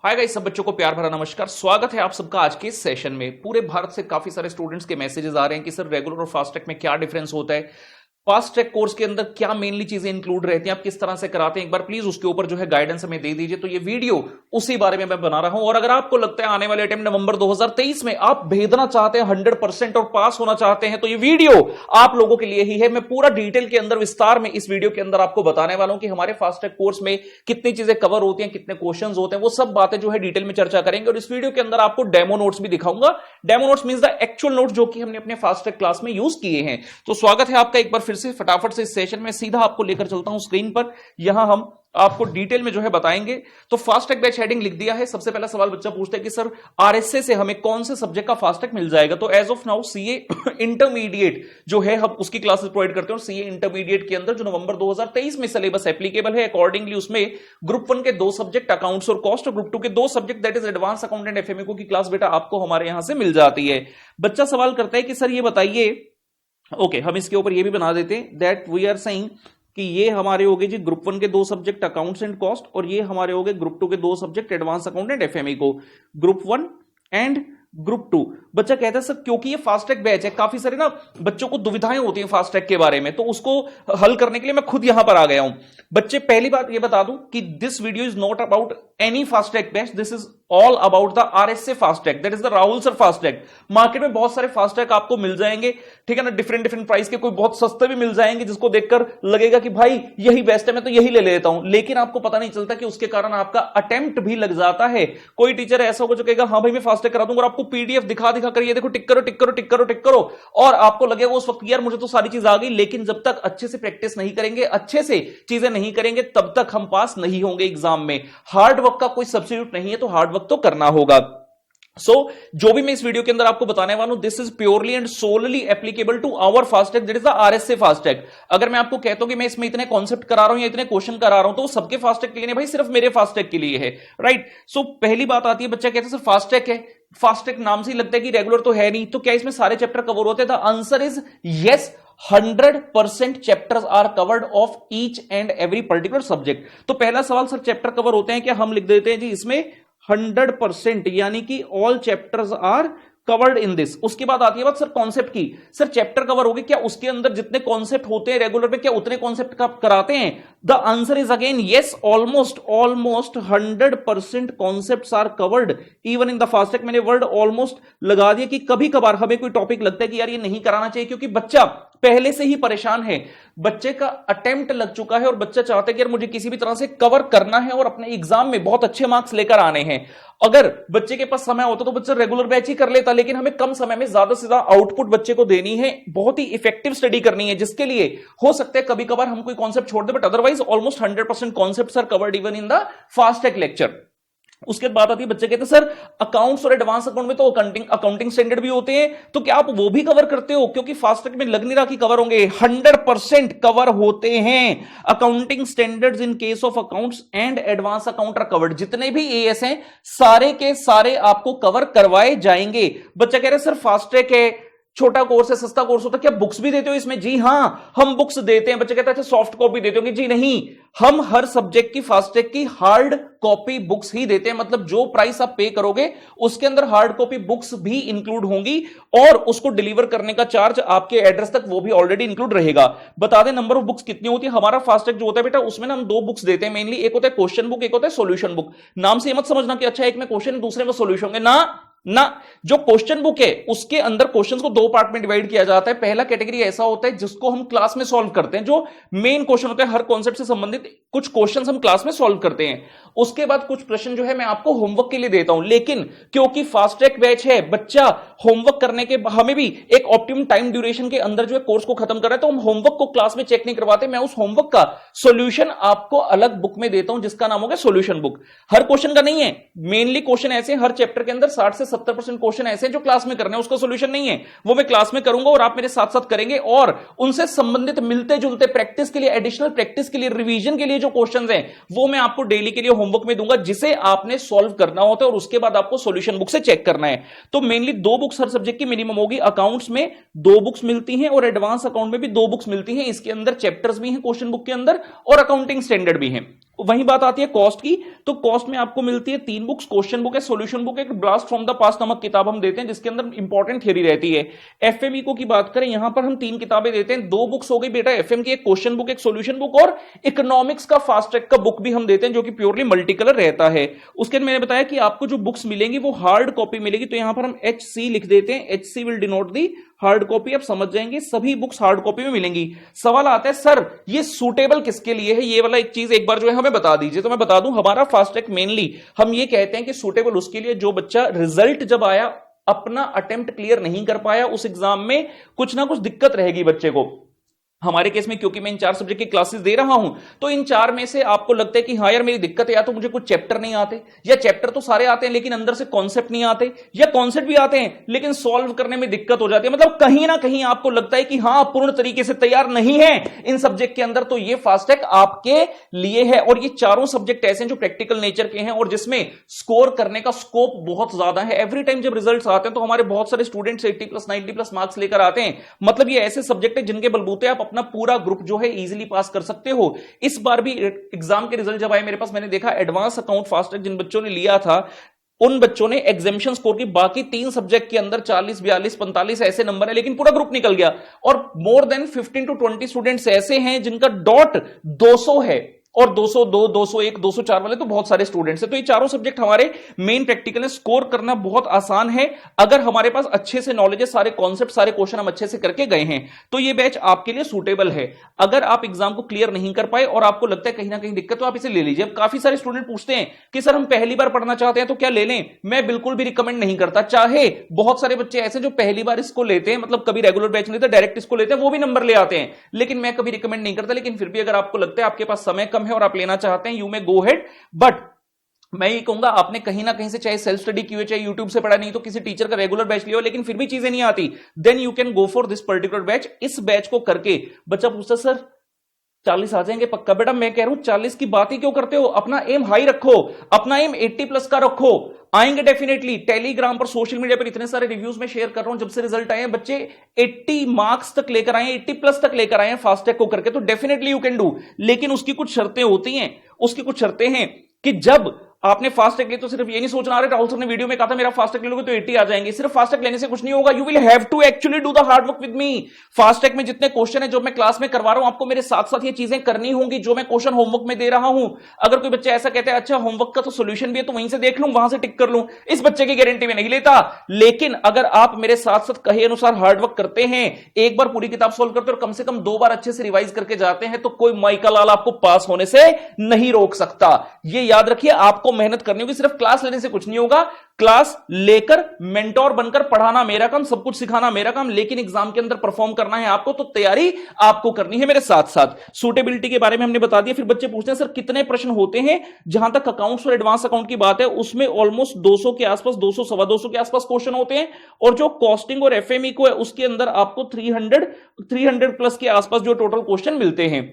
Hi guys, सब बच्चों को प्यार भरा नमस्कार। स्वागत है आप सबका आज के इस सेशन में। पूरे भारत से काफी सारे स्टूडेंट्स के मैसेजेस आ रहे हैं कि सर रेगुलर और फास्ट ट्रैक में क्या डिफरेंस होता है, फास्ट ट्रैक कोर्स के अंदर क्या मेनली चीजें इंक्लूड रहती हैं, आप किस तरह से कराते हैं, एक बार प्लीज उसके ऊपर जो है गाइडेंस हमें दे दीजिए। तो ये वीडियो उसी बारे में मैं बना रहा हूं। और अगर आपको लगता है आने वाले अटेम्प्ट नवंबर 2023 में आप भेजना चाहते हैं 100% और पास होना चाहते हैं, तो ये वीडियो आप लोगों के लिए ही है। मैं पूरा डिटेल के अंदर विस्तार में इस वीडियो के अंदर आपको बताने वाला हूं कि हमारे फास्ट ट्रैक कोर्स में कितनी चीजें कवर होती हैं, कितने क्वेश्चंस होते हैं, वो सब बातें जो है डिटेल में चर्चा करेंगे। और इस वीडियो के अंदर आपको डेमो नोट्स भी दिखाऊंगा। Demo notes means the actual notes जो कि हमने अपने फास्ट ट्रैक क्लास में यूज किए हैं। तो स्वागत है आपका एक बार फिर से। फटाफट से सेशन में सीधा आपको लेकर चलता हूं स्क्रीन पर। यहां हम आपको डिटेल में जो है बताएंगे। तो फास्ट ट्रैक बैच हेडिंग लिख दिया है। सबसे पहला सवाल बच्चा पूछता है कि सर आरएसए से हमें कौन से सब्जेक्ट का फास्ट ट्रैक मिल जाएगा। तो as of now CA intermediate जो है हम उसकी क्लासेस प्रोवाइड करते हैं। और सीए इंटरमीडिएट के अंदर जो नवंबर 2023 में सिलेबस एप्लीकेबल है, अकॉर्डिंगली उसमें ग्रुप 1 के 2 सब्जेक्ट अकाउंट्स और कॉस्ट, और ग्रुप 2 के 2 subject that is advance accountant FM eco की क्लास बेटा आपको हमारे यहां से मिल जाती है। बच्चा सवाल करता है कि सर ये बताइए, ओके हम इसके ऊपर ये भी बना देते हैं दैट वी आर सेइंग कि ये हमारे हो गए जी ग्रुप 1 के 2 सब्जेक्ट अकाउंट्स एंड कॉस्ट, और ये हमारे हो गए ग्रुप 2 के 2 subject advance accountant FM eco, group 1 and group 2। बच्चा कहता है सर क्योंकि ये फास्ट ट्रैक बैच है, काफी सारे ना बच्चों को दुविधाएं होती हैं फास्ट ट्रैक के बारे में, तो उसको हल करने के लिए मैं खुद यहां पर आ गया हूं। बच्चे पहली बात ये बता दूं कि this video is not about any fast track batch, this is all about the RSA fast track, that is the Rahul sir fast track. Market में बहुत सारे फास्ट ट्रैक आपको मिल जाएंगे, ठीक है ना, डिफरेंट डिफरेंट प्राइस के, कोई बहुत सस्ते भी मिल जाएंगे जिसको देखकर लगेगा कि भाई यही बेस्ट है, मैं तो यही ले लेता हूं, लेकिन आपको पता नहीं चलता कि उसके कारण आपका अटेम्प्ट भी लग जाता है। कोई टीचर ऐसा होगा जो कहेगा हाँ भाई मैं फास्ट ट्रैक करा दूंगा, और आपको पीडीएफ दिखा कर ये देखो टिक करो टिक करो टिक करो टिक करो, और आपको लगेगा उस वक्त यार मुझे तो सारी चीज आ गई, लेकिन जब तक अच्छे से प्रैक्टिस नहीं करेंगे, अच्छे से चीजें नहीं करेंगे, तब तक हम पास नहीं होंगे एग्जाम में। हार्ड वर्क का कोई सब्स्टिट्यूट नहीं है, तो हार्ड वर्क तो करना होगा। जो भी मैं इस वीडियो के अंदर आपको बताने वाला हूं, this is purely and solely applicable to our fast track, that is the RSA fast track. अगर मैं आपको कहता हूं कि मैं इसमें इतने कॉन्सेप्ट करा रहा हूं या इतने क्वेश्चन करा रहा हूं, तो सबके फास्ट ट्रैक के लिए नहीं भाई, सिर्फ मेरे फास्ट ट्रैक के लिए है, राइट। सो पहली बात आती है, बच्चा कहता है सर फास्ट ट्रैक है, फास्ट ट्रैक नाम से ही लगता है कि रेगुलर तो है नहीं, तो क्या इसमें सारे चैप्टर कवर होते हैं? The answer is yes, 100% chapters are covered of each and every particular subject. तो पहला सवाल, सर चैप्टर कवर होते हैं क्या? हम लिख देते हैं जी इसमें 100%, यानी कि all chapters are covered in this. उसके बाद आती है बात सर कॉन्सेप्ट की। सर चैप्टर कवर हो गए, क्या उसके अंदर जितने कॉन्सेप्ट होते हैं रेगुलर में, क्या उतने कॉन्सेप्ट का कराते हैं? The answer is again yes, almost 100% concepts are covered even in the fast track. मैंने वर्ड ऑलमोस्ट लगा दिया कि कभी कभार हमें कोई टॉपिक लगता है कि यार ये नहीं कराना चाहिए, क्योंकि बच्चा पहले से ही परेशान है, बच्चे का अटेम्प्ट लग चुका है और बच्चा चाहता है कि यार मुझे किसी भी तरह से कवर करना है और अपने एग्जाम में बहुत अच्छे मार्क्स लेकर आने हैं। अगर बच्चे के पास समय होता तो बच्चा रेगुलर बैच ही कर लेता, लेकिन हमें कम समय में ज्यादा से ज्यादा आउटपुट बच्चे को देनी है, बहुत ही इफेक्टिव स्टडी करनी है, जिसके लिए हो सकता है कभी कभार हम कोई कॉन्सेप्ट छोड़ दे, but otherwise almost 100% concepts are covered even in the fast track lecture. उसके बाद आती है, बच्चे कहते हैं सर अकाउंट्स और एडवांस अकाउंट में तो अकाउंटिंग स्टैंडर्ड भी होते हैं, तो क्या आप वो भी कवर करते हो? क्योंकि फास्ट ट्रैक में लग नहीं रहा कि कवर होंगे, 100% कवर होते हैं। Accounting standards in case of accounts and advance account are covered. जितने भी एएस हैं सारे के सारे आपको कवर करवाए जाएंगे। बच्चा कह रहे सर फास्ट ट्रैक है, छोटा कोर्स है, सस्ता कोर्स होता है, क्या बुक्स भी देते हो इसमें? जी हां, हम बुक्स देते हैं। बच्चे कहते हैं अच्छा सॉफ्ट कॉपी देते होंगे? जी नहीं, हम हर सब्जेक्ट की फास्ट ट्रैक की हार्ड कॉपी बुक्स ही देते हैं। मतलब जो प्राइस आप पे करोगे उसके अंदर हार्ड कॉपी बुक्स भी इंक्लूड होंगी, और उसको डिलीवर करने का चार्ज आपके एड्रेस तक वो भी ऑलरेडी इंक्लूड रहेगा। बता दें नंबर ऑफ बुक्स कितनी होती है? हमारा फास्ट ट्रैक जो होता है बेटा, उसमें ना हम 2 बुक्स देते हैं मेनली, एक होता है क्वेश्चन बुक, एक होता है सॉल्यूशन बुक। नाम से मत समझना कि अच्छा एक में क्वेश्चन दूसरे में सॉल्यूशन होंगे, ना, जो क्वेश्चन बुक है उसके अंदर क्वेश्चंस को 2 पार्ट में डिवाइड किया जाता है। पहला कैटेगरी ऐसा होता है जिसको हम क्लास में सॉल्व करते हैं, जो मेन क्वेश्चन होते हैं, हर कॉन्सेप्ट से संबंधित कुछ क्वेश्चंस हम क्लास में सॉल्व करते हैं। उसके बाद कुछ प्रश्न जो है मैं आपको होमवर्क के लिए देता हूं, लेकिन क्योंकि फास्ट ट्रैक बैच है, बच्चा होमवर्क करने के हमें भी एक ऑप्टिमम टाइम ड्यूरेशन के अंदर जो है कोर्स को खत्म कर रहा है, तो हम होमवर्क को क्लास में चेक नहीं करवाते। मैं उस होमवर्क का सॉल्यूशन आपको अलग बुक में देता हूं, जिसका नाम होगा सॉल्यूशन बुक। हर क्वेश्चन का नहीं है, मेनली क्वेश्चन ऐसे हर चैप्टर के अंदर 60 से 70% क्वेश्चन ऐसे जो क्लास में करने हैं, उसका सॉल्यूशन नहीं है, वो मैं क्लास में करूंगा और आप मेरे साथ साथ करेंगे, और उनसे संबंधित मिलते जुलते प्रैक्टिस के लिए, एडिशनल प्रैक्टिस के लिए, रिवीजन के लिए जो क्वेश्चंस हैं वो मैं आपको डेली के लिए होमवर्क में दूंगा, जिसे आपने सॉल्व करना होता है, और उसके बाद आपको सॉल्यूशन बुक से चेक करना है। तो मेनली 2 बुक्स हर सब्जेक्ट की मिनिमम होगी। अकाउंट्स में 2 बुक्स मिलती हैं और एडवांस अकाउंट में भी 2 बुक्स मिलती हैं। इसके अंदर चैप्टर्स भी हैं क्वेश्चन बुक के अंदर, और अकाउंटिंग स्टैंडर्ड भी हैं। वही बात आती है कॉस्ट की, तो कॉस्ट में आपको मिलती है 3 बुक्स, क्वेश्चन बुक है, सॉल्यूशन बुक है, एक ब्लास्ट फ्रॉम द पास्ट नामक किताब हम देते हैं जिसके अंदर इंपॉर्टेंट थ्योरी रहती है। एफएम इको की बात करें, यहां पर हम 3 किताबें देते हैं, 2 बुक्स हो गई बेटा एफएम की, एक क्वेश्चन बुक, एक सॉल्यूशन बुक, और इकोनॉमिक्स का फास्ट ट्रैक का बुक भी हम देते हैं जो कि प्योरली मल्टी कलर रहता है। उसके बाद मैंने बताया कि आपको जो बुक्स मिलेंगी वो हार्ड कॉपी मिलेगी, तो यहां पर हम HC लिख देते हैं, HC will denote the hard copy. आप समझ जाएंगे सभी बुक्स हार्ड कॉपी में मिलेंगी। सवाल आता है सर ये सूटेबल किसके लिए है, ये वाला एक चीज एक बार जो है हमें बता दीजिए। तो मैं बता दूं हमारा फास्ट ट्रैक मेनली हम ये कहते हैं कि सूटेबल उसके लिए जो बच्चा रिजल्ट जब आया अपना अटेम्प्ट क्लियर नहीं कर पाया, उस एग्जाम में कुछ ना कुछ दिक्कत रहेगी बच्चे को। हमारे केस में क्योंकि मैं इन 4 सब्जेक्ट की क्लासेस दे रहा हूं, तो इन 4 में से आपको लगता है कि हाँ यार मेरी दिक्कत है, या तो मुझे कुछ चैप्टर नहीं आते, या चैप्टर तो सारे आते हैं लेकिन अंदर से कॉन्सेप्ट नहीं आते, या कॉन्सेप्ट भी आते हैं लेकिन सॉल्व करने में दिक्कत हो जाती है। मतलब कहीं ना कहीं आपको लगता है कि हाँ पूर्ण तरीके से तैयार नहीं है इन सब्जेक्ट के अंदर, तो ये फास्ट ट्रैक आपके लिए है। और ये चारों सब्जेक्ट ऐसे हैं जो प्रैक्टिकल नेचर के हैं और जिसमें स्कोर करने का स्कोप बहुत ज्यादा है। एवरी टाइम जब रिजल्ट आते हैं तो हमारे बहुत सारे स्टूडेंट्स 80+ 90+ मार्क्स लेकर आते हैं। मतलब ये ऐसे सब्जेक्ट है जिनके बलबूते आप अपना पूरा ग्रुप जो है इजीली पास कर सकते हो। इस बार भी एग्जाम के रिजल्ट जब आए मेरे पास, मैंने देखा एडवांस अकाउंट फास्ट ट्रैक जिन बच्चों ने लिया था उन बच्चों ने एग्जामिनेशन स्कोर की बाकी 3 सब्जेक्ट के अंदर 40, 42, 45 ऐसे नंबर है, लेकिन पूरा ग्रुप निकल गया। और मोर देन 15 to 20 स्टूडेंट्स ऐसे हैं जिनका डॉट 200 है, और 202, 201, 204 वाले तो बहुत सारे स्टूडेंट्स हैं। तो ये चारों सब्जेक्ट हमारे मेन प्रैक्टिकल है, स्कोर करना बहुत आसान है अगर हमारे पास अच्छे से नॉलेज है, सारे कॉन्सेप्ट सारे क्वेश्चन हम अच्छे से करके गए हैं, तो ये बैच आपके लिए सूटेबल है। अगर आप एग्जाम को क्लियर नहीं कर पाए और आपको लगता है कहीं ना कहीं दिक्कत, तो आप इसे ले लीजिए। अब काफी सारे स्टूडेंट पूछते हैं कि सर हम पहली बार पढ़ना चाहते हैं तो क्या ले लें, मैं बिल्कुल भी रिकमेंड नहीं करता। चाहे बहुत सारे बच्चे ऐसे जो पहली बार इसको लेते हैं, मतलब कभी रेगुलर बैच नहीं लेते, डायरेक्ट इसको लेते हैं, वो भी नंबर ले आते हैं, लेकिन मैं कभी रिकमेंड नहीं करता। लेकिन फिर भी अगर आपको लगता है आपके पास समय कम है और आप लेना चाहते हैं, you may go head. But मैं ये कहूंगा आपने कहीं ना कहीं से चाहे सेल्फ स्टडी की हो, चाहे यूट्यूब से पढ़ा, नहीं तो किसी टीचर का रेगुलर बैच लिया हो, लेकिन फिर भी चीजें नहीं आती, then you can go for this particular batch. इस बैच को करके बच्चा पूछता सर 40 आ जाएंगे पक्का? बेटा मैं कह रहा हूं 40 की बात ही क्यों करते हो, अपना एम हाई रखो, अपना एम 80+ का रखो, आएंगे डेफिनेटली। टेलीग्राम पर सोशल मीडिया पर इतने सारे रिव्यूज में शेयर कर रहा हूं, जब से रिजल्ट आए हैं बच्चे 80 मार्क्स तक लेकर आए हैं, 80+ तक लेकर आए हैं फास्ट ट्रैक को करके, तो डेफिनेटली यू कैन डू। लेकिन उसकी कुछ शर्तें होती हैं, उसकी कुछ शर्तें हैं कि जब आपने फास्ट ट्रैक लिया तो सिर्फ ये नहीं सोचना अरे राहुल सर ने वीडियो में कहा था मेरा फास्ट ट्रैक ले लोगे तो 80 आ जाएंगे। सिर्फ फास्ट ट्रैक लेने से कुछ नहीं होगा, you will have to actually do the hard work with me. Fast track में जितने क्वेश्चन है जो मैं क्लास में करवा रहा हूं, आपको मेरे साथ साथ ये चीजें करनी होंगी जो मैं क्वेश्चन होमवर्क में दे रहा हूं। अगर कोई बच्चा ऐसा कहता है अच्छा होमवर्क का तो सोल्यूशन भी है तो वहीं से देख लूं, वहां से टिक कर लूं, इस बच्चे की गारंटी में नहीं लेता। लेकिन अगर आप मेरे साथ साथ कहे अनुसार हार्ड वर्क करते हैं, एक बार पूरी किताब सोल्व करते हैं और कम से कम 2 बार अच्छे से रिवाइज करके जाते हैं, तो कोई माइका लाल आपको पास होने से नहीं रोक सकता। ये याद रखिए, आपको मेहनत करनी होगी, सिर्फ क्लास लेने से कुछ नहीं होगा। क्लास लेकर मेंटोर बनकर पढ़ाना मेरा काम, सब कुछ सिखाना मेरा काम, लेकिन एग्जाम के अंदर परफॉर्म करना है आपको, तो तैयारी आपको करनी है मेरे साथ साथ। सूटेबिलिटी के बारे में हमने बता दिया। फिर बच्चे पूछते हैं सर कितने प्रश्न होते हैं? जहां तक अकाउंट्स और एडवांस अकाउंट की बात है उसमें ऑलमोस्ट 200 के आसपास, 200 सवा 200 के आसपास क्वेश्चन होते हैं। और जो कॉस्टिंग और एफएमई को है उसके अंदर आपको 300+ के आसपास जो टोटल क्वेश्चन मिलते हैं,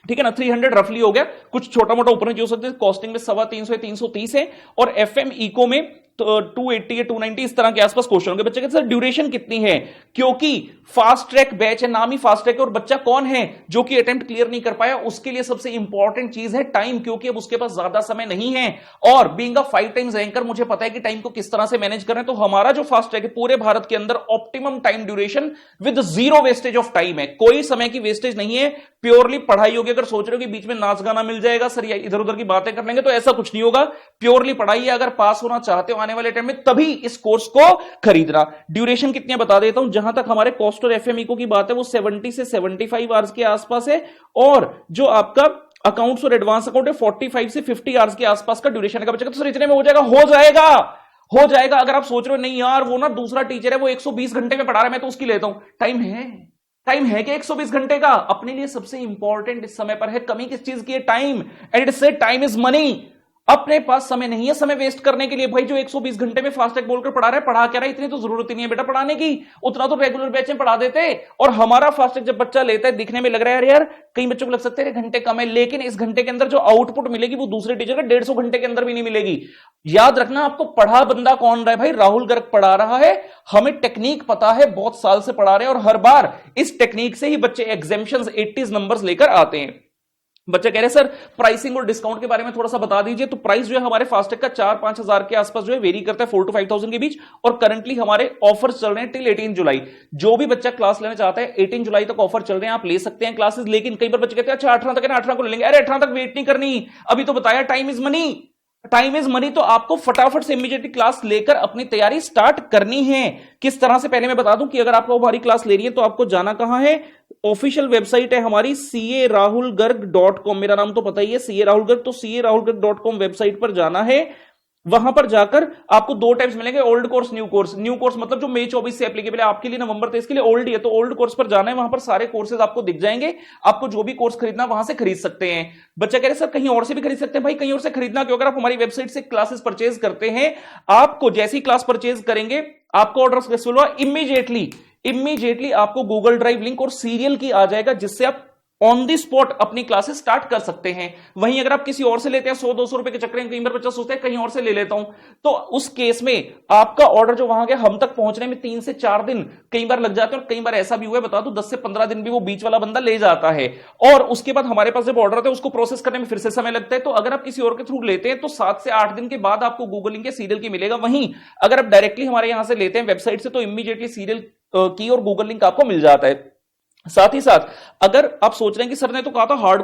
ठीक है ना। 300 रफली हो गया, कुछ छोटा मोटा ऊपर नीचे हो सकते हैं। कॉस्टिंग में 350 है, 330 है, और एफएम इको में तो 280 या 290 इस तरह के आसपास क्वेश्चन होंगे। बच्चे कहते सर ड्यूरेशन कितनी है? क्योंकि फास्ट ट्रैक बैच है, नाम ही फास्ट ट्रैक है, और बच्चा कौन है जो कि अटेम्प्ट क्लियर नहीं कर पाया, उसके लिए सबसे इंपॉर्टेंट चीज है टाइम, क्योंकि अब उसके पास ज्यादा समय नहीं है। और बीइंग अ 5 टाइम्स रैंकर मुझे पता है कि टाइम को किस तरह से मैनेज करना है। तो हमारा जो फास्ट ट्रैक है पूरे भारत के अंदर optimum time duration with 0 wastage of time है, कोई समय की वेस्टेज नहीं है, प्योरली पढ़ाई होगी। अगर सोच रहे हो कि बीच में नाच गाना मिल जाएगा सर या इधर उधर की बातें कर लेंगे, तो ऐसा कुछ नहीं होगा, प्योरली पढ़ाई है। अगर पास होना चाहते हो आने वाले टाइम में तभी इस कोर्स को खरीदना। ड्यूरेशन कितनी बता देता हूं। जहां तक हमारे कॉस्ट और एफएमई की बात है वो 70 से 75 आवर्स के आसपास है, और जो आपका अकाउंट्स और एडवांस अकाउंट है 45 से 50 आवर्स के आसपास का ड्यूरेशन का। बच्चा तो सर इतने में हो जाएगा? हो जाएगा। अगर आप सोच रहे हो नहीं यार वो ना दूसरा टीचर है वो 120 घंटे में पढ़ा रहा है मैं तो उसकी लेता हूं, टाइम है कि 120 घंटे का? अपने लिए सबसे इंपॉर्टेंट इस समय पर है, कमी किस चीज की है? टाइम। एंड इट से टाइम इज मनी। अपने पास समय नहीं है समय वेस्ट करने के लिए। भाई जो 120 घंटे में फास्ट ट्रैक बोलकर पढ़ा रहा है, पढ़ा क्या रहा है, इतनी तो जरूरत ही नहीं है बेटा पढ़ाने की, उतना तो रेगुलर बैच में पढ़ा देते। और हमारा फास्ट ट्रैक जब बच्चा लेता है दिखने में लग रहा है यार कई बच्चों को लग सकता है घंटे कम है, लेकिन इस घंटे के अंदर जो आउटपुट मिलेगी वो दूसरे टीचर का 150 घंटे के अंदर भी नहीं मिलेगी। याद रखना आपको पढ़ा बंदा कौन रहा है? भाई राहुल गर्ग पढ़ा रहा है, हमें टेक्निक पता है, बहुत साल से पढ़ा रहे हैं, और हर बार इस टेक्निक से ही बच्चे एग्जामिनेशंस 80 नंबर्स लेकर आते हैं। बच्चे कह रहे हैं सर प्राइसिंग और डिस्काउंट के बारे में थोड़ा सा बता दीजिए। तो प्राइस जो है हमारे फास्टैग का 4-5 हजार के आसपास जो है वेरी करता है, 4 to 5,000 के बीच। और करंटली हमारे ऑफर्स चल रहे हैं टिल 18 जुलाई। जो भी बच्चा क्लास लेना चाहता है 18 जुलाई तक ऑफर चल रहे हैं, आप ले सकते हैं क्लासेस। लेकिन कई बार बच्चे कहते हैं अच्छा 18 तक है ना, 18 को ले लेंगे। अरे 18 तक वेट नहीं करनी, अभी तो बताया time is money. Time is money, तो आपको फटाफट से इमीडिएटली क्लास लेकर अपनी तैयारी स्टार्ट करनी है। किस तरह से, पहले मैं बता दूं कि अगर आपको हमारी क्लास ले रही है तो आपको जाना कहां है। ऑफिशियल वेबसाइट है हमारी carahulgarg.com, मेरा नाम तो पता ही है CA राहुल गर्ग, तो carahulgarg.com वेबसाइट पर जाना है। वहां पर जाकर आपको 2 टाइप्स मिलेंगे, old course, new course. New course मतलब जो मई 24 से एप्लीकेबल है, आपके लिए नवंबर 23 के लिए ओल्ड ही है, तो ओल्ड कोर्स पर जाना है। वहां पर सारे कोर्सेज आपको दिख जाएंगे, आपको जो भी कोर्स खरीदना वहां से खरीद सकते हैं। बच्चा कह रहे सर कहीं और से भी खरीद सकते हैं। भाई कहीं और से खरीदना क्यों, अगर आप हमारी वेबसाइट से क्लासेस परचेज करते हैं, आपको जैसी क्लास परचेज करेंगे आपको ऑर्डर सक्सेसफुल हुआ, इमीडिएटली आपको गूगल ड्राइव लिंक और सीरियल की आ जाएगा, जिससे आप ऑन दी स्पॉट अपनी क्लासेस स्टार्ट कर सकते हैं। वहीं अगर आप किसी और से लेते हैं 100-200 रुपए के चक्कर में, कई बार बच्चा सोचता है कहीं और से ले लेता हूं, तो उस केस में आपका ऑर्डर जो वहां गया, हम तक पहुंचने में 3 से 4 दिन कई बार लग जाते हैं। और कई बार ऐसा भी हुआ है, बता दूं 10 से 15 दिन भी वो बीच वाला बंदा ले जाता है। और उसके बाद हमारे पास जब ऑर्डर आता है उसको प्रोसेस करने में फिर से समय लगता है। तो अगर आप किसी और के थ्रू लेते हैं तो 7 से 8 दिन के बाद आपको गूगल लिंक के सीरियल की मिलेगा। वहीं अगर आप डायरेक्टली हमारे यहां से लेते हैं वेबसाइट से, तो इमीडिएटली सीरियल की और गूगल लिंक आपको मिल जाता है। साथ ही साथ अगर आप सोच रहे हैं कि सर ने तो कहा था हार्ड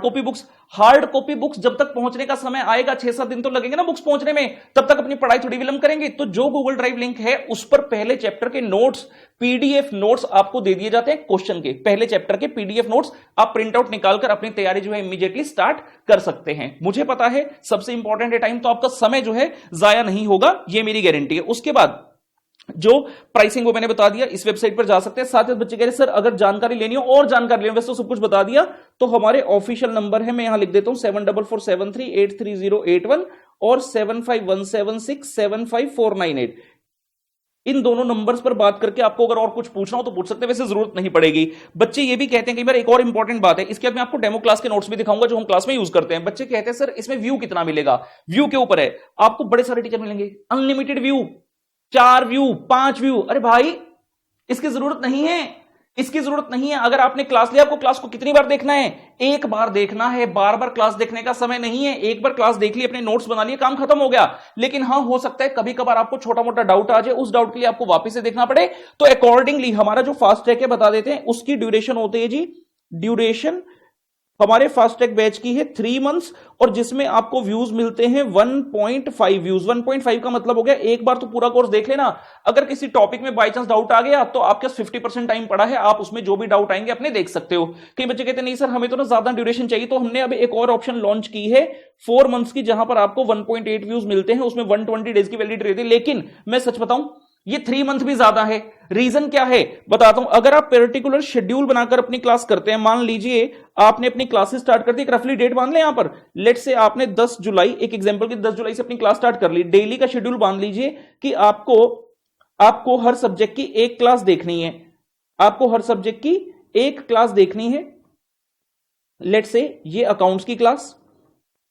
कॉपी बुक्स जब तक पहुंचने का समय आएगा 6-7 दिन तो लगेंगे ना बुक्स पहुंचने में, तब तक अपनी पढ़ाई थोड़ी विलंब करेंगे। तो जो गूगल ड्राइव लिंक है उस पर पहले चैप्टर के नोट्स, पीडीएफ नोट्स आपको दे दिए जाते हैं। क्वेश्चन के पहले चैप्टर के पीडीएफ नोट्स आप प्रिंट आउट निकालकर अपनी तैयारी जो है इमीडिएटली स्टार्ट कर सकते हैं। मुझे पता है सबसे इंपॉर्टेंट है टाइम, तो आपका समय जो है जाया नहीं होगा, ये मेरी गारंटी है। उसके बाद जो प्राइसिंग वो मैंने बता दिया, इस वेबसाइट पर जा सकते हैं। साथ ही बच्चे कह रहे सर अगर जानकारी लेनी हो और जानकारी लेनी हो, वैसे तो सब कुछ बता दिया, तो हमारे ऑफिशियल नंबर है, मैं यहां लिख देता हूं 7447383081 और 7517675498। इन दोनों नंबर्स पर बात करके आपको अगर और कुछ पूछना हो तो पूछ सकते हैं, वैसे जरूरत नहीं पड़ेगी। बच्चे ये भी कहते हैं कई बार, एक और इंपॉर्टेंट बात है, इसके बाद मैं आपको डेमो क्लास के नोट्स भी दिखाऊंगा जो हम क्लास में यूज करते हैं। बच्चे कहते हैं सर इसमें व्यू कितना मिलेगा, व्यू के ऊपर है, आपको बड़े सारे टीचर मिलेंगे, अनलिमिटेड व्यू, 4 व्यू, 5 व्यू। अरे भाई इसकी जरूरत नहीं है, अगर आपने क्लास लिया, आपको क्लास को कितनी बार देखना है, एक बार देखना है, बार बार क्लास देखने का समय नहीं है। एक बार क्लास देख ली, अपने नोट्स बना लिए, काम खत्म हो गया। लेकिन हां हो सकता है कभी कभार आपको छोटा मोटा डाउट आ जाए, उस डाउट के लिए आपको वापस से देखना पड़े, तो अकॉर्डिंगली हमारा जो फास्ट ट्रैक है बता देते हैं, उसकी ड्यूरेशन होती है जी, ड्यूरेशन हमारे फास्ट ट्रैक बैच की है 3 मंथ्स, और जिसमें आपको व्यूज मिलते हैं 1.5 व्यूज। 1.5 का मतलब हो गया एक बार तो पूरा कोर्स देख लेना। अगर किसी टॉपिक में बाय चांस डाउट आ गया तो आपके 50% टाइम पड़ा है, आप उसमें जो भी डाउट आएंगे अपने देख सकते हो। कई बच्चे कहते हैं नहीं सर हमें तो ना ज्यादा ड्यूरेशन चाहिए, तो हमने अभी एक और ऑप्शन लॉन्च की है 4 मंथ्स की, जहां पर आपको 1.8 व्यूज मिलते हैं, उसमें 120 डेज की वैलिडिटी रहती है। लेकिन मैं सच बताऊं ये 3 मंथ भी ज्यादा है। रीजन क्या है बताता हूं। अगर आप पर्टिकुलर शेड्यूल बनाकर अपनी क्लास करते हैं, मान लीजिए आपने अपनी क्लासेस स्टार्ट कर दी, एक रफली डेट बांध लें यहां पर, लेट से आपने 10 जुलाई, एक एग्जांपल की 10 जुलाई से अपनी क्लास स्टार्ट कर ली, डेली का शेड्यूल बांध लीजिए कि आपको हर सब्जेक्ट की एक क्लास देखनी है, आपको हर सब्जेक्ट की एक क्लास देखनी है। लेट से ये अकाउंट्स की क्लास,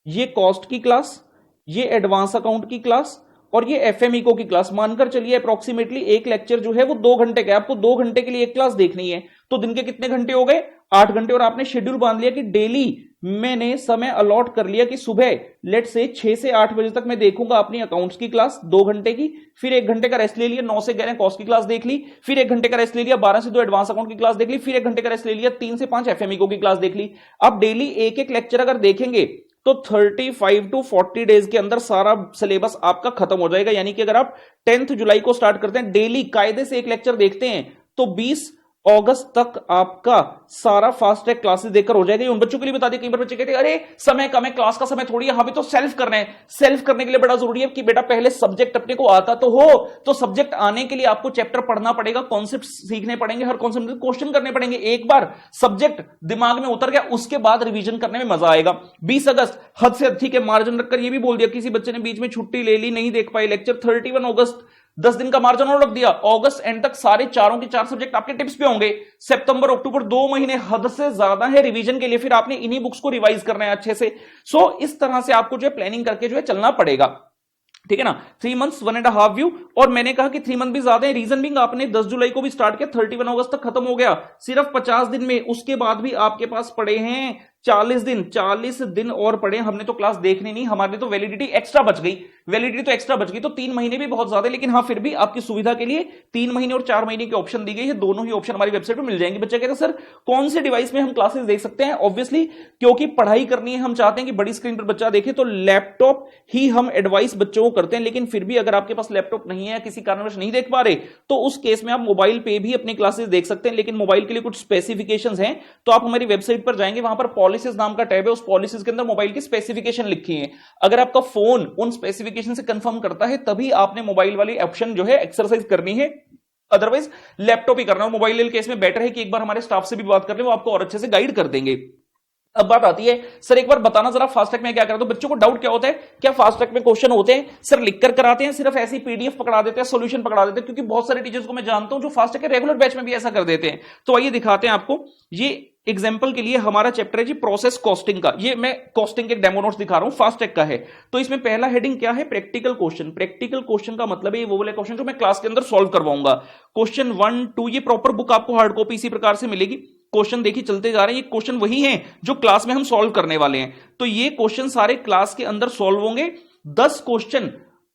ये कॉस्ट की क्लास, ये एडवांस अकाउंट की क्लास और ये एफएमईको की क्लास। मानकर चलिए अप्रोक्सीमेटली एक लेक्चर जो है वो 2 घंटे का, आपको 2 घंटे के लिए एक क्लास देखनी है, तो दिन के कितने घंटे हो गए, 8 घंटे। और आपने शेड्यूल बांध लिया कि डेली मैंने समय अलॉट कर लिया कि सुबह लेट से 6 से 8 बजे तक मैं देखूंगा अपनी अकाउंट्स की क्लास 2 घंटे की, फिर 1 घंटे का रेस्ट ले लिया, 9 से 11 कॉस्ट की क्लास देख ली, फिर 1 घंटे का रेस्ट ले लिया, 12 से 2 एडवांस अकाउंट की क्लास देख ली, फिर 1 घंटे का रेस्ट ले लिया, 3 से 5 एफएमईको की क्लास देख ली। आप डेली एक एक लेक्चर अगर देखेंगे तो 35 to 40 डेज के अंदर सारा सिलेबस आपका खत्म हो जाएगा। यानी कि अगर आप 10 जुलाई को स्टार्ट करते हैं, डेली कायदे से एक लेक्चर देखते हैं, तो 20 अगस्त तक आपका सारा फास्ट ट्रैक क्लासेस देखकर हो जाएगा। उन बच्चों के लिए बता दिए, कई बार बच्चे कहते हैं अरे समय कम है, क्लास का समय थोड़ी है, हमें तो सेल्फ करना है। सेल्फ करने के लिए बड़ा जरूरी है कि बेटा पहले सब्जेक्ट अपने को आता तो हो, तो सब्जेक्ट आने के लिए आपको चैप्टर पढ़ना पड़ेगा, कॉन्सेप्ट सीखने पड़ेंगे, हर कॉन्सेप्ट में क्वेश्चन करने पड़ेंगे। एक बार सब्जेक्ट दिमाग में उतर गया, उसके बाद रिवीजन करने में मजा आएगा। 20 अगस्त हद से अधिक है, मार्जिन रखकर ये भी बोल दिया, किसी बच्चे ने बीच में छुट्टी ले ली, नहीं देख पाए लेक्चर, 31 अगस्त 10 दिन का मार्जिन और रख दिया। अगस्त एंड तक सारे चारों के 4 सब्जेक्ट आपके टिप्स पे होंगे। सितंबर अक्टूबर 2 महीने हद से ज्यादा है रिवीजन के लिए, फिर आपने इन्हीं बुक्स को रिवाइज करना है अच्छे से। सो इस तरह से आपको जो है प्लानिंग करके जो है चलना पड़ेगा, ठीक है ना। 3 मंथ्स 1.5 व्यू, और मैंने कहा कि 3 मंथ भी ज्यादा है, रीजन भी आपने 10 जुलाई को भी स्टार्ट किया, 31 अगस्त तक खत्म हो गया, सिर्फ 50 दिन में। उसके बाद भी आपके पास पड़े हैं 40 दिन और पड़े, हमने तो क्लास देखनी नहीं, हमारी तो वैलिडिटी एक्स्ट्रा बच गई, तो 3 महीने भी बहुत ज्यादा, लेकिन हाँ फिर भी आपकी सुविधा के लिए 3 महीने और 4 महीने के ऑप्शन दी गई है। दोनों ही ऑप्शन हमारी वेबसाइट पर मिल जाएंगे। बच्चा कहता है सर कौन से डिवाइस में हम क्लासेस देख सकते हैं? ऑब्वियसली क्योंकि पढ़ाई करनी है, हम चाहते हैं कि बड़ी स्क्रीन पर बच्चा देखे, तो लैपटॉप ही हम एडवाइस बच्चों को करते हैं। लेकिन फिर भी अगर आपके पास लैपटॉप नहीं है, किसी कारणवश नहीं देख पा रहे, तो उस केस में आप मोबाइल पे भी अपनी क्लासेस देख सकते हैं। लेकिन मोबाइल के लिए कुछ स्पेसिफिकेशंस हैं, तो आप हमारी वेबसाइट पर जाएंगे, वहां पर पॉलिसीज नाम का टैब है, उस पॉलिसीज के अंदर मोबाइल की स्पेसिफिकेशन लिखी है। अगर आपका फोन उन स्पेसिफिकेशन से कंफर्म करता है, तभी आपने मोबाइल वाली ऑप्शन जो है एक्सरसाइज करनी है, अदरवाइज लैपटॉप ही करना है। मोबाइल केस में बेटर है कि एक बार हमारे स्टाफ से भी बात कर ले, वो आपको और अच्छे से गाइड कर देंगे। अब बात आती है सर एक बार बताना जरा फास्ट ट्रैक में क्या करते हो? बच्चों को डाउट क्या होता है, क्या फास्ट ट्रैक में क्वेश्चन होते हैं सर लिखकर कराते हैं, सिर्फ ऐसी पीडीएफ पकड़ा देते हैं, सॉल्यूशन पकड़ा देते हैं? क्योंकि बहुत सारे टीचर्स को मैं जानता हूं जो फास्ट ट्रैक के रेगुलर बैच में भी ऐसा कर देते हैं। तो आइए दिखाते हैं आपको। ये एग्जाम्पल के लिए हमारा चैप्टर है जी प्रोसेस कॉस्टिंग का। ये मैं कॉस्टिंग के डेमो नोट्स दिखा रहा हूं, फास्ट ट्रैक का है। तो इसमें पहला हेडिंग क्या है? Practical question. प्रैक्टिकल क्वेश्चन का मतलब है वो वाले क्वेश्चन जो मैं क्लास के अंदर सॉल्व करवाऊंगा। क्वेश्चन 1, 2 ये प्रॉपर बुक आपको हार्ड कॉपी इसी प्रकार से मिलेगी। क्वेश्चन देखिए चलते जा रहे हैं, ये क्वेश्चन वही हैं जो क्लास में हम सॉल्व करने वाले हैं। तो ये क्वेश्चन सारे क्लास के अंदर सॉल्व होंगे।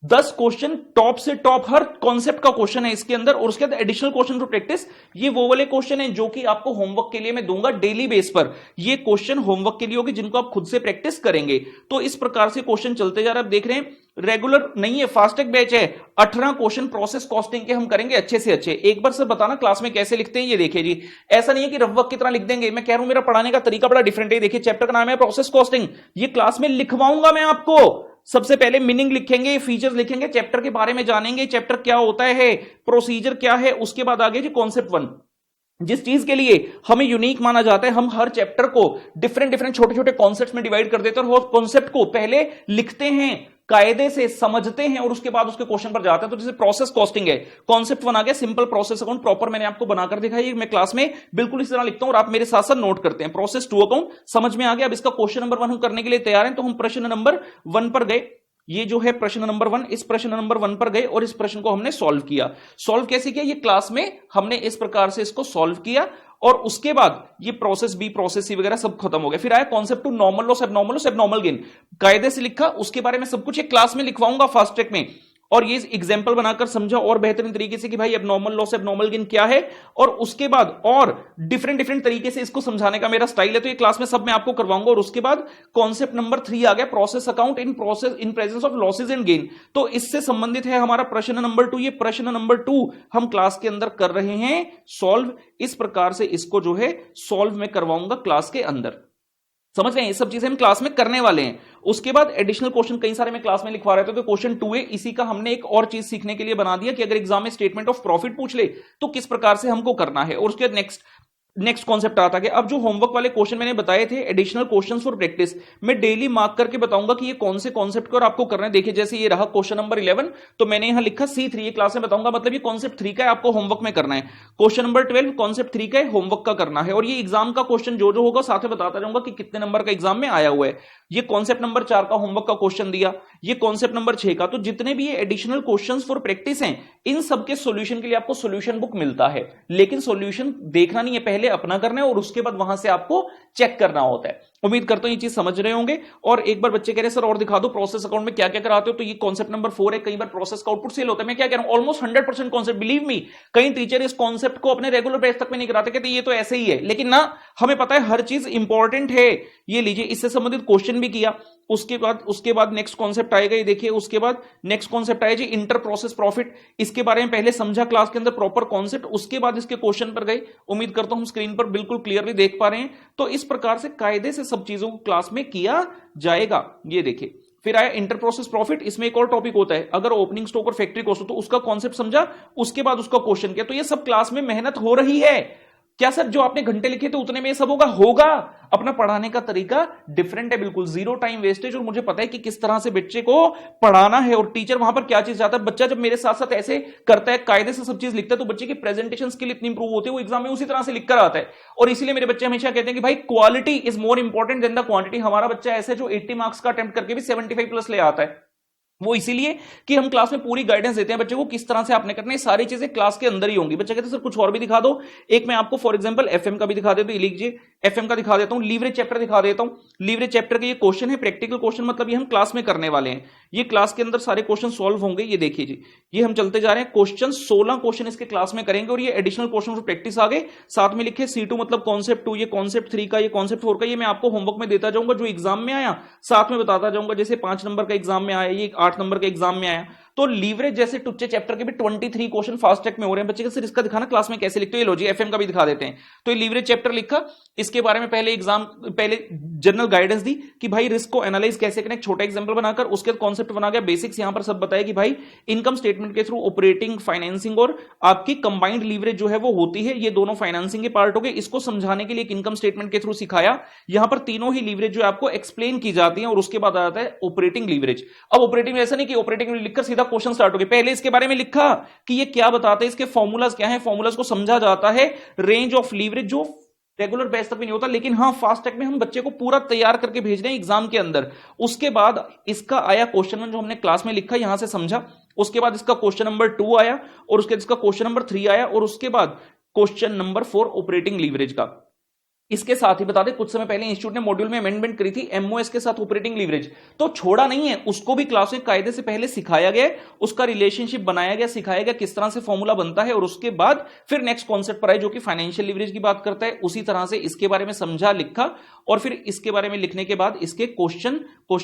10 क्वेश्चन टॉप से टॉप हर कॉन्सेप्ट का क्वेश्चन है इसके अंदर, और उसके बाद एडिशनल क्वेश्चन फॉर प्रैक्टिस। ये वो वाले क्वेश्चन हैं जो कि आपको होमवर्क के लिए मैं दूंगा डेली बेस पर। ये क्वेश्चन होमवर्क के लिए होगी जिनको आप खुद से प्रैक्टिस करेंगे। तो इस प्रकार से क्वेश्चन चलते जा रहे हैं। आप देख रहे हैं रेगुलर नहीं है, फास्ट ट्रैक बैच है। 18 क्वेश्चन प्रोसेस कॉस्टिंग के हम करेंगे अच्छे से अच्छे। एक बार सर बताना क्लास में कैसे लिखते हैं? ये देखिए जी, ऐसा नहीं है कि रवक की तरह लिख देंगे। मैं कह रहा हूं मेरा पढ़ाने का तरीका बड़ा डिफरेंट है। देखिए चैप्टर का नाम है प्रोसेस कॉस्टिंग, ये क्लास में लिखवाऊंगा मैं आपको। सबसे पहले मीनिंग लिखेंगे, फीचर्स लिखेंगे, चैप्टर के बारे में जानेंगे, चैप्टर क्या होता है, प्रोसीजर क्या है। उसके बाद आगे जी कॉन्सेप्ट 1, जिस चीज के लिए हमें यूनिक माना जाता है, हम हर चैप्टर को डिफरेंट छोटे छोटे कॉन्सेप्ट्स में डिवाइड कर देते हैं, और कॉन्सेप्ट को पहले लिखते हैं, कायदे से समझते हैं, और उसके बाद उसके क्वेश्चन पर जाते हैं। तो जैसे प्रोसेस कॉस्टिंग है, कॉन्सेप्ट 1 आ गया, सिंपल प्रोसेस अकाउंट प्रॉपर मैंने आपको बनाकर दिखाई। मैं क्लास में बिल्कुल इस तरह लिखता हूं और आप मेरे साथ साथ नोट करते हैं। प्रोसेस 2 अकाउंट समझ में आ गया। अब इसका क्वेश्चन नंबर 1 हम करने के लिए तैयार हैं, तो हम प्रश्न नंबर 1 पर गए। ये जो है प्रश्न नंबर 1, इस प्रश्न नंबर 1 पर गए और इस प्रश्न को हमने सॉल्व किया। सॉल्व कैसे किया? ये क्लास में हमने इस प्रकार से इसको सॉल्व किया, और उसके बाद ये प्रोसेस बी, प्रोसेस सी वगैरह सब खत्म हो गया। फिर आया concept 2, normal loss, abnormal gain. कायदे से लिखा, उसके बारे में सब कुछ ये क्लास में लिखवाऊंगा फास्ट ट्रैक में, और ये एग्जाम्पल बनाकर समझा और बेहतरीन तरीके से कि भाई एबनॉर्मल लॉस, एबनॉर्मल गेन क्या है, और उसके बाद और डिफरेंट तरीके से इसको समझाने का मेरा स्टाइल है। तो ये क्लास में सब मैं आपको करवाऊंगा। और उसके बाद कॉन्सेप्ट नंबर 3 आ गया, process account in presence of losses and gain. तो इससे संबंधित है हमारा प्रश्न नंबर 2। ये प्रश्न नंबर 2 हम क्लास के अंदर कर रहे हैं सॉल्व। इस प्रकार से इसको जो है सॉल्व में करवाऊंगा क्लास के अंदर। समझ रहे हैं? ये सब चीजें हम क्लास में करने वाले हैं। उसके बाद एडिशनल क्वेश्चन कई सारे मैं क्लास में लिखवा रहा था, तो क्वेश्चन 2 है, इसी का हमने एक और चीज सीखने के लिए बना दिया कि अगर एग्जाम में स्टेटमेंट ऑफ प्रॉफिट पूछ ले तो किस प्रकार से हमको करना है। और उसके बाद नेक्स्ट कॉन्सेप्ट आता है। अब जो होमवर्क वाले क्वेश्चन मैंने बताए थे, एडिशनल क्वेश्चंस फॉर प्रैक्टिस, मैं डेली मार्क करके बताऊंगा कि ये कौन से कॉन्सेप्ट को और आपको करना है। देखिए जैसे ये रहा क्वेश्चन नंबर 11, तो मैंने यहां लिखा C3, ये क्लास में बताऊंगा, मतलब ये कॉन्सेप्ट 3 का है, आपको होमवर्क में करना है। क्वेश्चन नंबर 12 कॉन्सेप्ट 3 का है, होमवर्क का करना है। और ये एग्जाम का क्वेश्चन जो होगा साथ में बताता रहूंगा कि कितने नंबर का एग्जाम में आया हुआ है। ये कॉन्सेप्ट नंबर 4 का होमवर्क का क्वेश्चन दिया, ये कॉन्सेप्ट नंबर 6 का। तो जितने भी ये एडिशनल क्वेश्चंस फॉर प्रैक्टिस हैं, इन सबके सॉल्यूशन के लिए आपको सॉल्यूशन बुक मिलता है। लेकिन सॉल्यूशन देखना नहीं है, पहले अपना करना है, और उसके बाद वहां से आपको चेक करना होता है। उम्मीद करता हूं ये चीज समझ रहे होंगे। और एक बार बच्चे कह रहे सर और दिखा दो प्रोसेस अकाउंट में क्या क्या कराते हो, तो ये कॉन्सेप्ट नंबर 4 है। कई बार प्रोसेस का आउटपुट सेल होता है। मैं क्या कह रहा हूं, ऑलमोस्ट 100% कॉन्सेप्ट, बिलीव मी। कई टीचर इस कॉन्सेप्ट को अपने रेगुलर बेस तक में नहीं कराते, कहते ये तो ऐसे ही है। लेकिन ना, हमें पता है हर चीज इंपॉर्टेंट है। ये लीजिए, इससे संबंधित क्वेश्चन भी किया। उसके बाद नेक्स्ट कॉन्सेप्ट आएगा, ये देखिए। उसके बाद नेक्स्ट कॉन्सेप्ट आएगा जी इंटर प्रोसेस प्रॉफिट। इसके बारे में पहले समझा क्लास के अंदर प्रॉपर कॉन्सेप्ट, उसके बाद इसके क्वेश्चन पर गए। उम्मीद करता हूं हम स्क्रीन पर बिल्कुल क्लियरली देख पा रहे हैं। तो इस प्रकार से कायदे से सब चीजों को क्लास में किया जाएगा। ये देखिए, फिर आया इंटर प्रोसेस प्रॉफिट। इसमें एक और टॉपिक होता है, अगर ओपनिंग स्टॉक और फैक्ट्री कॉस्ट हो तो उसका कॉन्सेप्ट समझा, उसके बाद उसका क्वेश्चन किया। तो ये सब क्लास में मेहनत हो रही है। क्या सर जो आपने घंटे लिखे थे उतने में ये सब होगा? अपना पढ़ाने का तरीका डिफरेंट है, बिल्कुल जीरो टाइम वेस्टेज। और मुझे पता है कि किस तरह से बच्चे को पढ़ाना है, और टीचर वहां पर क्या चीज चाहता है। बच्चा जब मेरे साथ साथ ऐसे करता है, कायदे से सब चीज लिखता है, तो बच्चे की प्रेजेंटेशन स्किल इतनी इंप्रूव होती है, वो एग्जाम में उसी तरह से लिखकर आता है। और इसीलिए मेरे बच्चे हमेशा कहते हैं कि भाई quality is more important than the quantity. हमारा बच्चा ऐसे जो 80 मार्क्स का अटेम्प्ट करके भी 75 प्लस ले आता है। वो इसीलिए कि हम क्लास में पूरी गाइडेंस देते हैं बच्चे को किस तरह से आपने करना है, सारी चीजें क्लास के अंदर ही होंगी। बच्चे कहते हैं सर कुछ और भी दिखा दो। एक मैं आपको फॉर एग्जांपल एफएम का भी दिखा देता हूं, लीजिए एफएम का दिखा देता हूं, लीवरेज चैप्टर दिखा देता हूं। लीवरेज चैप्टर के ये क्वेश्चन है, प्रैक्टिकल क्वेश्चन, मतलब ये हम क्लास में करने वाले हैं। ये क्लास के अंदर सारे क्वेश्चन सॉल्व होंगे। ये देखिए जी, ये हम चलते जा रहे हैं, क्वेश्चन 16 क्वेश्चन इसके क्लास में करेंगे और ये एडिशनल क्वेश्चन फॉर प्रैक्टिस आ गए। साथ में लिखे C2 मतलब कॉन्सेप्ट 2, ये कॉन्सेप्ट 3 का, ये कॉन्सेप्ट 4 का, ये मैं आपको होमवर्क में देता जाऊंगा। जो एग्जाम में आया साथ में बताता जाऊंगा। जैसे 5 नंबर का एग्जाम में आया, ये 8 नंबर का एग्जाम में आया। तो लीवरेज जैसे टुच्चे चैप्टर के भी 23 क्वेश्चन फास्ट ट्रैक में हो रहे हैं। बच्चे का सर इसका दिखाना क्लास में कैसे लिखते हो। ये लो जी, एफएम का भी दिखा देते हैं। तो ये लीवरेज चैप्टर लिखा, इसके बारे में पहले जनरल गाइडेंस दी कि भाई रिस्क को एनालाइज कैसे करें, छोटा एग्जांपल बनाकर। उसके बाद कॉन्सेप्ट बना गया, बेसिक्स यहां पर सब बताया कि भाई इनकम स्टेटमेंट के थ्रू ऑपरेटिंग, फाइनेंसिंग और आपकी कंबाइंड लीवरेज जो है वो होती है। ये दोनों फाइनेंसिंग के पार्ट हो गए। इसको समझाने के लिए एक इनकम स्टेटमेंट के थ्रू सिखाया। यहां पर तीनों ही लीवरेज जो आपको एक्सप्लेन की जाती है और उसके बाद आता है ऑपरेटिंग लीवरेज। अब ऑपरेटिंग ऐसा नहीं कि ऑपरेटिंग लिखकर सीधा क्वेश्चन स्टार्ट हो गया, पहले इसके बारे में लिखा कि ये क्या बताते हैं, इसके फॉर्मूलाज क्या है, फॉर्मूलाज को समझा जाता है। रेंज ऑफ लीवरेज जो रेगुलर बैच तक भी नहीं होता, लेकिन हाँ फास्ट ट्रैक में हम बच्चे को पूरा तैयार करके भेज रहे हैं एग्जाम के अंदर। उसके बाद इसका आया क्वेश्चन 1 जो हमने क्लास में लिखा, यहां से समझा। उसके बाद इसका क्वेश्चन नंबर 2 आया और उसके बाद इसका क्वेश्चन नंबर 3 आया और उसके बाद क्वेश्चन नंबर 4 ऑपरेटिंग लीवरेज का। इसके साथ ही बता दें, कुछ समय पहले इंस्टीट्यूट ने मॉड्यूल में अमेंडमेंट करी थी एमओएस के साथ ऑपरेटिंग लीवरेज, तो छोड़ा नहीं है, उसको भी क्लास में कायदे से पहले सिखाया गया, उसका रिलेशनशिप बनाया गया, सिखाया गया किस तरह से फॉर्मूला बनता है। और उसके बाद फिर नेक्स्ट कॉन्सेप्ट पर आए जो कि फाइनेंशियल लीवरेज की बात करता है। उसी तरह से इसके बारे में समझा, लिखा और फिर इसके बारे में लिखने के बाद इसके क्वेश्चन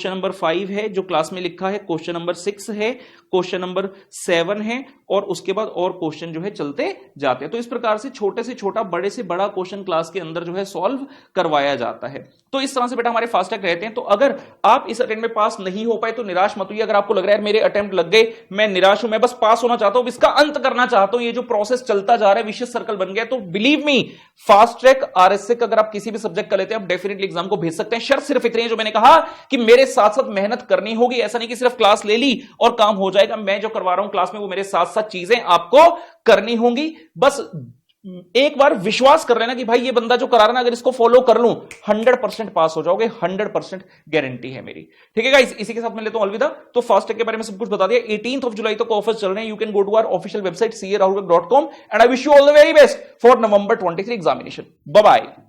नंबर 5 है जो क्लास में लिखा है, क्वेश्चन नंबर 6 है, क्वेश्चन नंबर 7 है और उसके बाद और क्वेश्चन जो है चलते जाते हैं। तो इस प्रकार से छोटे से छोटा, बड़े से बड़ा क्वेश्चन क्लास के अंदर जो है सॉल्व करवाया जाता है। तो इस तरह से बेटा हमारे फास्ट ट्रैक रहते हैं। तो अगर आप इस अटेम्प्ट में पास नहीं हो पाए तो निराश मत होइए। अगर आपको लग रहा है मेरे अटेम्प्ट लग गए, मैं निराश हूं, मैं बस पास होना चाहता हूं, इसका अंत करना चाहता हूं, ये जो प्रोसेस चलता जा रहा है विशिष्ट सर्कल बन गया, तो believe me fast track RSA का अगर आप किसी भी सब्जेक्ट का लेते हैं आप डेफिनेटली एग्जाम को भेज सकते हैं। शर्त सिर्फ इतनी है जो मैंने कहा कि मेरे साथ साथ मेहनत करनी होगी। ऐसा नहीं कि सिर्फ क्लास ले ली और काम हो जाएगा। मैं जो करवा रहा हूं क्लास में वो मेरे साथ साथ चीजें आपको करनी होंगी। बस एक बार विश्वास कर लेना कि भाई ये बंदा जो करा रहा है ना, अगर इसको फॉलो कर लूं 100% पास हो जाओगे, 100% गारंटी है मेरी। ठीक है गाइस, इसी के साथ मैं लेता हूं अलविदा। तो फास्ट ट्रैक के बारे में सब कुछ बता दिया। 18 जुलाई तक ऑफर्स चल रहे हैं। You can go to our official website carahulbek.com and I wish you all the very best for November 23 examination. Bye bye.